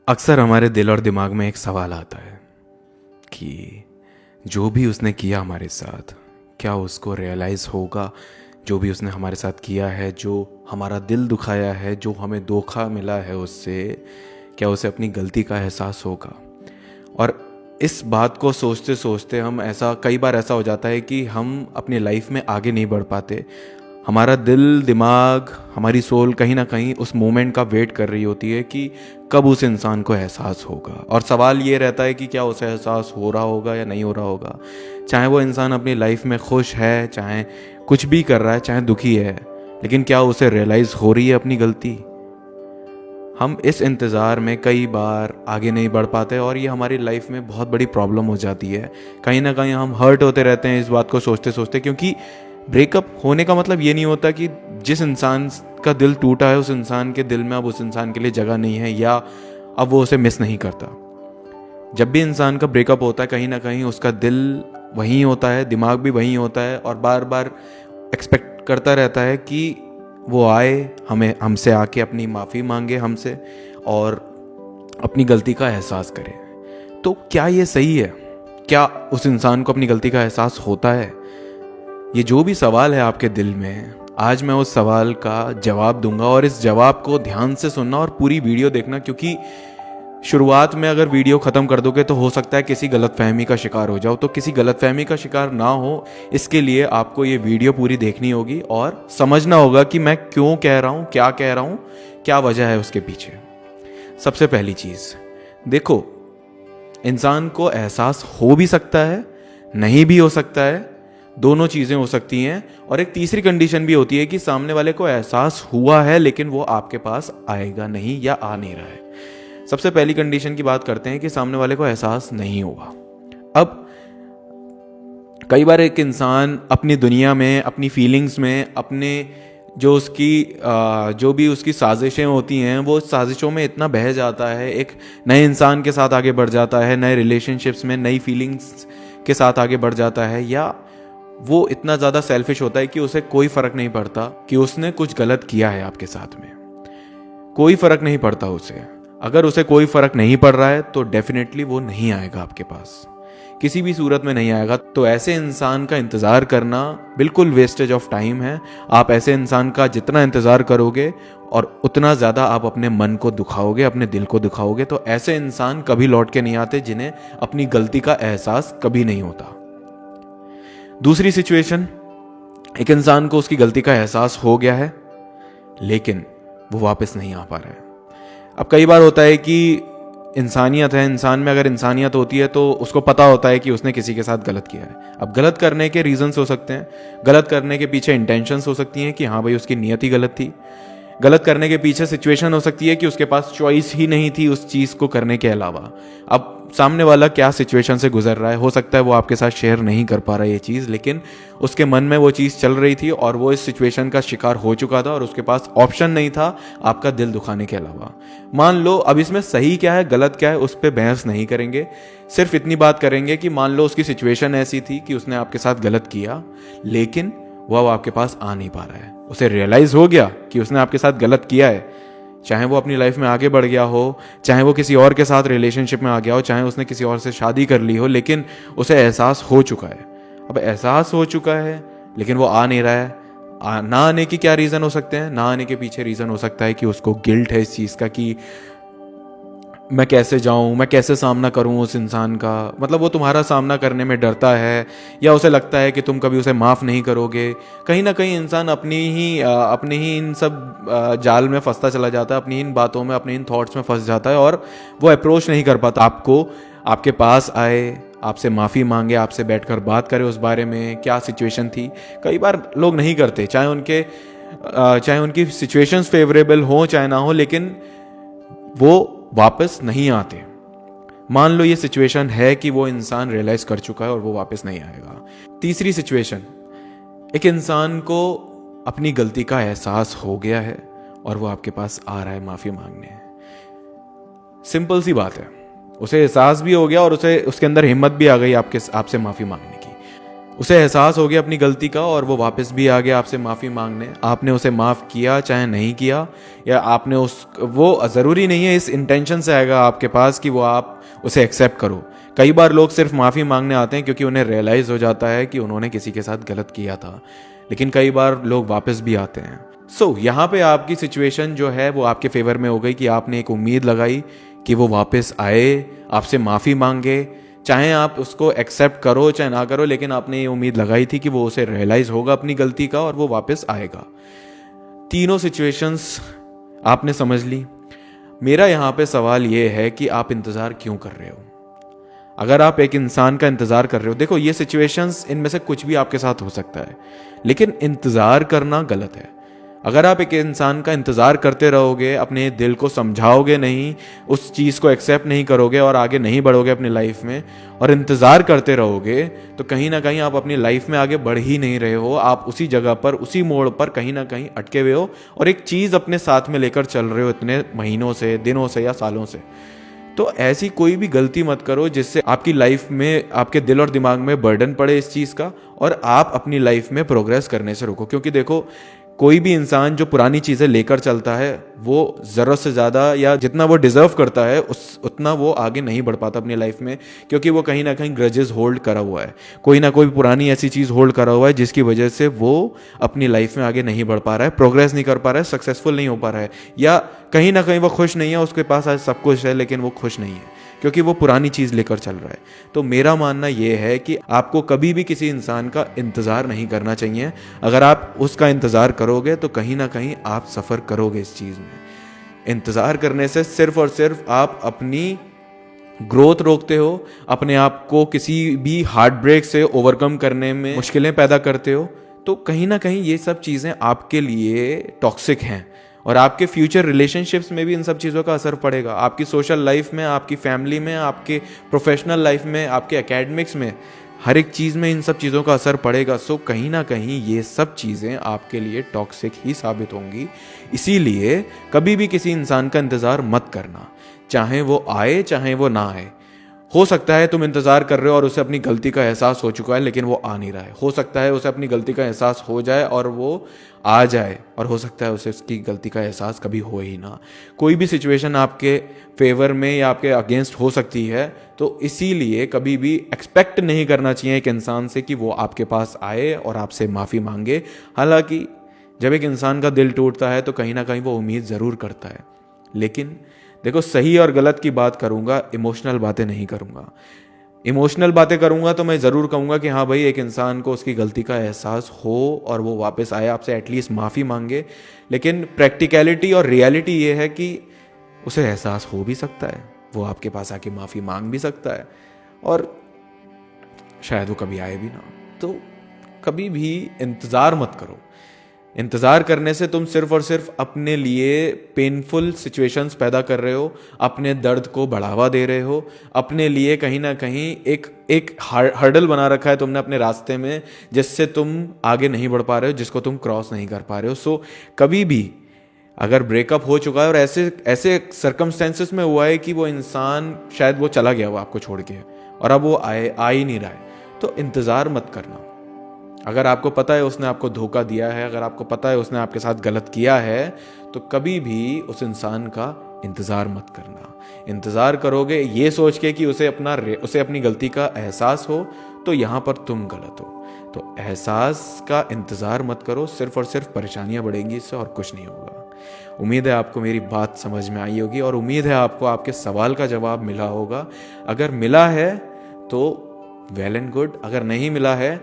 अक्सर हमारे दिल और दिमाग में एक सवाल आता है कि जो भी उसने किया हमारे साथ, क्या उसको रियलाइज़ होगा? जो भी उसने हमारे साथ किया है, जो हमारा दिल दुखाया है, जो हमें धोखा मिला है उससे, क्या उसे अपनी गलती का एहसास होगा? और इस बात को सोचते सोचते हम कई बार ऐसा हो जाता है कि हम अपनी लाइफ में आगे नहीं बढ़ पाते। हमारा दिल, दिमाग, हमारी सोल कहीं ना कहीं उस मोमेंट का वेट कर रही होती है कि कब उस इंसान को एहसास होगा। और सवाल ये रहता है कि क्या उसे एहसास हो रहा होगा या नहीं हो रहा होगा। चाहे वो इंसान अपनी लाइफ में खुश है, चाहे कुछ भी कर रहा है, चाहे दुखी है, लेकिन क्या उसे रियलाइज़ हो रही है अपनी गलती? हम इस इंतज़ार में कई बार आगे नहीं बढ़ पाते और ये हमारी लाइफ में बहुत बड़ी प्रॉब्लम हो जाती है। कहीं ना कहीं हम हर्ट होते रहते हैं इस बात को सोचते सोचते, क्योंकि ब्रेकअप होने का मतलब ये नहीं होता कि जिस इंसान का दिल टूटा है उस इंसान के दिल में अब उस इंसान के लिए जगह नहीं है या अब वो उसे मिस नहीं करता। जब भी इंसान का ब्रेकअप होता है कहीं ना कहीं उसका दिल वहीं होता है, दिमाग भी वहीं होता है और बार बार एक्सपेक्ट करता रहता है कि वो आए, हमसे आके अपनी माफ़ी मांगे हमसे और अपनी गलती का एहसास करे। तो क्या ये सही है? क्या उस इंसान को अपनी गलती का एहसास होता है? ये जो भी सवाल है आपके दिल में, आज मैं उस सवाल का जवाब दूंगा और इस जवाब को ध्यान से सुनना और पूरी वीडियो देखना, क्योंकि शुरुआत में अगर वीडियो ख़त्म कर दोगे तो हो सकता है किसी गलतफहमी का शिकार हो जाओ। तो किसी गलतफहमी का शिकार ना हो, इसके लिए आपको ये वीडियो पूरी देखनी होगी और समझना होगा कि मैं क्यों कह रहा हूँ, क्या कह रहा हूँ, क्या वजह है उसके पीछे। सबसे पहली चीज़ देखो, इंसान को एहसास हो भी सकता है, नहीं भी हो सकता है, दोनों चीज़ें हो सकती हैं। और एक तीसरी कंडीशन भी होती है कि सामने वाले को एहसास हुआ है लेकिन वो आपके पास आएगा नहीं या आ नहीं रहा है। सबसे पहली कंडीशन की बात करते हैं कि सामने वाले को एहसास नहीं हुआ। अब कई बार एक इंसान अपनी दुनिया में, अपनी फीलिंग्स में, अपने जो भी उसकी साजिशें होती हैं वो साजिशों में इतना बह जाता है, एक नए इंसान के साथ आगे बढ़ जाता है, नए रिलेशनशिप्स में नई फीलिंग्स के साथ आगे बढ़ जाता है, या वो इतना ज़्यादा सेल्फिश होता है कि उसे कोई फ़र्क नहीं पड़ता कि उसने कुछ गलत किया है आपके साथ में। कोई फ़र्क नहीं पड़ता उसे। अगर उसे कोई फ़र्क नहीं पड़ रहा है तो डेफिनेटली वो नहीं आएगा आपके पास, किसी भी सूरत में नहीं आएगा। तो ऐसे इंसान का इंतज़ार करना बिल्कुल वेस्टेज ऑफ टाइम है। आप ऐसे इंसान का जितना इंतज़ार करोगे और उतना ज़्यादा आप अपने मन को दुखाओगे, अपने दिल को दुखाओगे। तो ऐसे इंसान कभी लौट के नहीं आते जिन्हें अपनी गलती का एहसास कभी नहीं होता। दूसरी सिचुएशन, एक इंसान को उसकी गलती का एहसास हो गया है लेकिन वो वापस नहीं आ पा रहा है। अब कई बार होता है कि इंसानियत है, इंसान में अगर इंसानियत होती है तो उसको पता होता है कि उसने किसी के साथ गलत किया है। अब गलत करने के रीजंस हो सकते हैं, गलत करने के पीछे इंटेंशंस हो सकती हैं कि हाँ भाई उसकी नियत ही गलत थी। गलत करने के पीछे सिचुएशन हो सकती है कि उसके पास चॉइस ही नहीं थी उस चीज़ को करने के अलावा। अब सामने वाला क्या सिचुएशन से गुजर रहा है, हो सकता है वो आपके साथ शेयर नहीं कर पा रहा है ये चीज़, लेकिन उसके मन में वो चीज़ चल रही थी और वो इस सिचुएशन का शिकार हो चुका था और उसके पास ऑप्शन नहीं था आपका दिल दुखाने के अलावा। मान लो, अब इसमें सही क्या है गलत क्या है उस पर बहस नहीं करेंगे, सिर्फ इतनी बात करेंगे कि मान लो उसकी सिचुएशन ऐसी थी कि उसने आपके साथ गलत किया लेकिन वो अब आपके पास आ नहीं पा रहा है। उसे रियलाइज हो गया कि उसने आपके साथ गलत किया है, चाहे वो अपनी लाइफ में आगे बढ़ गया हो, चाहे वो किसी और के साथ रिलेशनशिप में आ गया हो, चाहे उसने किसी और से शादी कर ली हो, लेकिन उसे एहसास हो चुका है। अब एहसास हो चुका है लेकिन वो आ नहीं रहा है। ना आने की क्या रीज़न हो सकते हैं? ना आने के पीछे रीज़न हो सकता है कि उसको गिल्ट है इस चीज़ का कि मैं कैसे जाऊं, मैं कैसे सामना करूं उस इंसान का। मतलब वो तुम्हारा सामना करने में डरता है या उसे लगता है कि तुम कभी उसे माफ़ नहीं करोगे। कहीं ना कहीं इंसान अपनी ही इन सब जाल में फंसता चला जाता है, अपनी इन बातों में, अपने इन थॉट्स में फंस जाता है और वो अप्रोच नहीं कर पाता आपको, आपके पास आए, आपसे माफ़ी मांगे, आपसे बैठकर बात करे उस बारे में क्या सिचुएशन थी। कई बार लोग नहीं करते, चाहे उनकी सिचुएशंस फेवरेबल हो चाहे ना हो, लेकिन वो वापस नहीं आते। मान लो ये सिचुएशन है कि वो इंसान रियलाइज कर चुका है और वो वापस नहीं आएगा। तीसरी सिचुएशन, एक इंसान को अपनी गलती का एहसास हो गया है और वो आपके पास आ रहा है माफी मांगने। सिंपल सी बात है, उसे एहसास भी हो गया और उसके अंदर हिम्मत भी आ गई आपसे माफी मांगने की। उसे एहसास हो गया अपनी गलती का और वो वापस भी आ गया आपसे माफ़ी मांगने। आपने उसे माफ़ किया चाहे नहीं किया, या आपने वो ज़रूरी नहीं है इस इंटेंशन से आएगा आपके पास कि वो आप उसे एक्सेप्ट करो। कई बार लोग सिर्फ माफ़ी मांगने आते हैं क्योंकि उन्हें रियलाइज़ हो जाता है कि उन्होंने किसी के साथ गलत किया था, लेकिन कई बार लोग वापस भी आते हैं। यहाँ पे आपकी सिचुएशन जो है वो आपके फेवर में हो गई कि आपने एक उम्मीद लगाई कि वो वापस आए, आपसे माफ़ी मांगे, चाहे आप उसको एक्सेप्ट करो चाहे ना करो, लेकिन आपने ये उम्मीद लगाई थी कि वो उसे रियलाइज़ होगा अपनी गलती का और वो वापस आएगा। तीनों सिचुएशंस आपने समझ ली। मेरा यहाँ पे सवाल ये है कि आप इंतज़ार क्यों कर रहे हो? अगर आप एक इंसान का इंतज़ार कर रहे हो, देखो ये सिचुएशंस इनमें से कुछ भी आपके साथ हो सकता है, लेकिन इंतज़ार करना गलत है। अगर आप एक इंसान का इंतज़ार करते रहोगे, अपने दिल को समझाओगे नहीं, उस चीज़ को एक्सेप्ट नहीं करोगे और आगे नहीं बढ़ोगे अपनी लाइफ में, और इंतज़ार करते रहोगे, तो कहीं ना कहीं आप अपनी लाइफ में आगे बढ़ ही नहीं रहे हो। आप उसी जगह पर, उसी मोड़ पर कहीं ना कहीं अटके हुए हो और एक चीज़ अपने साथ में लेकर चल रहे हो इतने महीनों से, दिनों से या सालों से। तो ऐसी कोई भी गलती मत करो जिससे आपकी लाइफ में, आपके दिल और दिमाग में बर्डन पड़े इस चीज़ का और आप अपनी लाइफ में प्रोग्रेस करने से रोको। क्योंकि देखो, कोई भी इंसान जो पुरानी चीज़ें लेकर चलता है वो ज़रूरत से ज़्यादा या जितना वो डिज़र्व करता है उतना वो आगे नहीं बढ़ पाता अपनी लाइफ में, क्योंकि वो कहीं ना कहीं ग्रजेस होल्ड करा हुआ है, कोई ना कोई पुरानी ऐसी चीज़ होल्ड करा हुआ है जिसकी वजह से वो अपनी लाइफ में आगे नहीं बढ़ पा रहा है, प्रोग्रेस नहीं कर पा रहा है, सक्सेसफुल नहीं हो पा रहा है, या कहीं ना कहीं वो खुश नहीं है। उसके पास आज सब कुछ है लेकिन वो खुश नहीं है क्योंकि वो पुरानी चीज़ लेकर चल रहा है। तो मेरा मानना ये है कि आपको कभी भी किसी इंसान का इंतज़ार नहीं करना चाहिए। अगर आप उसका इंतज़ार करोगे तो कहीं ना कहीं आप सफ़र करोगे इस चीज़ में। इंतज़ार करने से सिर्फ और सिर्फ आप अपनी ग्रोथ रोकते हो, अपने आप को किसी भी हार्ट ब्रेक से ओवरकम करने में मुश्किलें पैदा करते हो। तो कहीं ना कहीं ये सब चीज़ें आपके लिए टॉक्सिक हैं और आपके फ्यूचर रिलेशनशिप्स में भी इन सब चीज़ों का असर पड़ेगा। आपकी सोशल लाइफ में, आपकी फैमिली में, आपके प्रोफेशनल लाइफ में, आपके एकेडमिक्स में, हर एक चीज़ में इन सब चीज़ों का असर पड़ेगा। कहीं ना कहीं ये सब चीज़ें आपके लिए टॉक्सिक ही साबित होंगी। इसीलिए कभी भी किसी इंसान का इंतज़ार मत करना, चाहे वो आए चाहे वो ना आए। हो सकता है तुम इंतज़ार कर रहे हो और उसे अपनी गलती का एहसास हो चुका है लेकिन वो आ नहीं रहा है। हो सकता है उसे अपनी गलती का एहसास हो जाए और वो आ जाए, और हो सकता है उसे उसकी गलती का एहसास कभी हो ही ना। कोई भी सिचुएशन आपके फेवर में या आपके अगेंस्ट हो सकती है, तो इसीलिए कभी भी एक्सपेक्ट नहीं करना चाहिए एक इंसान से कि वो आपके पास आए और आपसे माफ़ी मांगे। हालांकि जब एक इंसान का दिल टूटता है तो कहीं ना कहीं वो उम्मीद ज़रूर करता है, लेकिन देखो, सही और गलत की बात करूंगा, इमोशनल बातें नहीं करूंगा। इमोशनल बातें करूंगा तो मैं ज़रूर कहूंगा कि हाँ भाई, एक इंसान को उसकी गलती का एहसास हो और वो वापस आए, आपसे एटलीस्ट माफ़ी मांगे। लेकिन प्रैक्टिकलिटी और रियलिटी ये है कि उसे एहसास हो भी सकता है, वो आपके पास आके माफ़ी मांग भी सकता है और शायद वो कभी आए भी ना। तो कभी भी इंतज़ार मत करो। इंतज़ार करने से तुम सिर्फ और सिर्फ अपने लिए पेनफुल सिचुएशंस पैदा कर रहे हो, अपने दर्द को बढ़ावा दे रहे हो, अपने लिए कहीं ना कहीं एक हर्डल बना रखा है तुमने अपने रास्ते में, जिससे तुम आगे नहीं बढ़ पा रहे हो, जिसको तुम क्रॉस नहीं कर पा रहे हो। कभी भी अगर ब्रेकअप हो चुका है और ऐसे ऐसे सर्कमस्टेंसेस में हुआ है कि वो इंसान शायद वो चला गया वो आपको छोड़ के और अब वो आ ही नहीं रहा है, तो इंतज़ार मत करना। अगर आपको पता है उसने आपको धोखा दिया है, अगर आपको पता है उसने आपके साथ गलत किया है, तो कभी भी उस इंसान का इंतज़ार मत करना। इंतज़ार करोगे ये सोच के कि उसे अपनी गलती का एहसास हो, तो यहाँ पर तुम गलत हो। तो एहसास का इंतज़ार मत करो, सिर्फ और सिर्फ परेशानियाँ बढ़ेंगी इससे और कुछ नहीं होगा। उम्मीद है आपको मेरी बात समझ में आई होगी और उम्मीद है आपको आपके सवाल का जवाब मिला होगा। अगर मिला है तो वेल एंड गुड, अगर नहीं मिला है